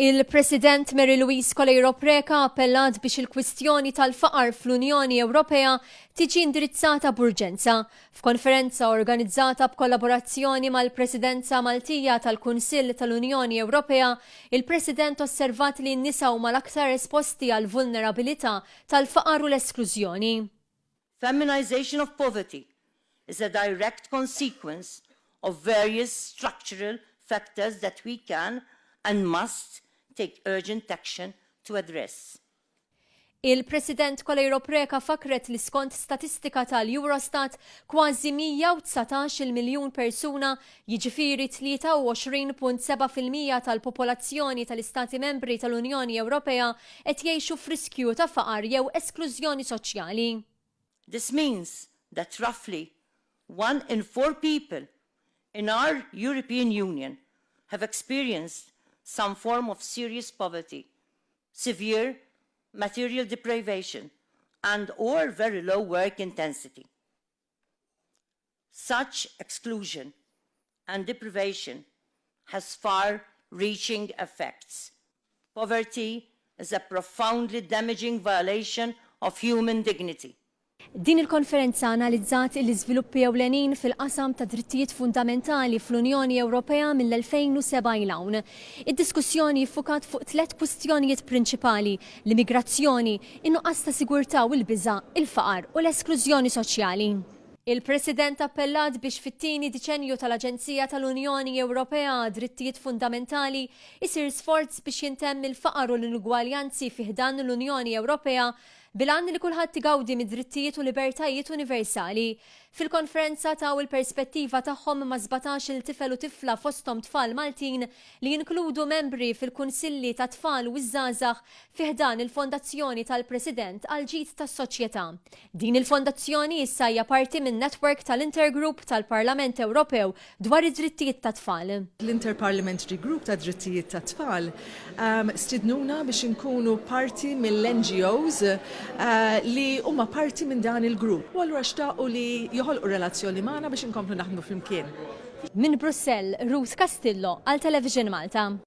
Il-President Marie-Louise appellat biex il-kwistjoni tal-faqar fl-Unjoni Ewropea tiġi indirizzata b'urġenza. F'konferenza organizzata b'kollaborazzjoni mal-Presidenza Maltija tal-Kunsill tal-Unjoni Ewropea, il-President osservat li n-nisa huma l-aktar esposti għal vulnerabilità tal-faqar u l-esklużjoni. Feminization of poverty is a direct consequence of various structural factors that we can and must take urgent action to address. Il-President fakret li skont statistika tal-Eurostat kważi 119 miljun persuna, jiġifieri 23.7% tal-popolazzjoni tal-Istati membri tal-Unjoni Ewropea qed jgħixu f'riskju ta' faqar jew esklużjoni soċjali. This means that roughly 1 in 4 people in our European Union have experienced some form of serious poverty, severe material deprivation, and/or very low work intensity. Such exclusion and deprivation has far-reaching effects. Poverty is a profoundly damaging violation of human dignity. Din il-konferenza analizzat l-iżviluppi ewlenin fil-qasam ta' drittijiet fundamentali fl-Unjoni Ewropea mill-2007 il hawn. Id-diskussjoni ffukat fuq 3 kwistjonijiet prinċipali: l-immigrazzjoni, in-nuqqas ta' sigurtà u l-biża', il-faqar u l-esklużjoni soċjali. Il-President appellat biex fit-tieni diċenju tal-Aġenzija tal-Unjoni Ewropea Drittijiet Fundamentali isir sforz biex jintemm il-faqar u l-inugwaljanzi fih dan l-Unjoni Ewropea bil-għan li kulħadd tigawdi mid-drittijiet u libertajiet universali. Fil-konferenza taw il-perspettiva tagħhom ma' 17 tifel u tifla fosthom tfal Maltin li jinkludu membri fil-kunsilli ta' tfal u żgħażagħ fih dan il-Fondazzjoni tal-President għal ġid tas-soċjetà. Din il-fondazzjoni issa hija parti minn netwerk tal-Intergroup tal-Parlament Ewropew dwar id-drittijiet ta' tfal. L-Interparliamentary Group ta' drittijiet ta' tfal stidnuna biex inkunu parti mill-NGOs li huma parti minn dan il-grupp. U allura xtaqu li joħolqu relazzjoni magħna biex inkomplu naħdmu flimkien. Minn Brussell, Ruth Castillo għal Television Malta.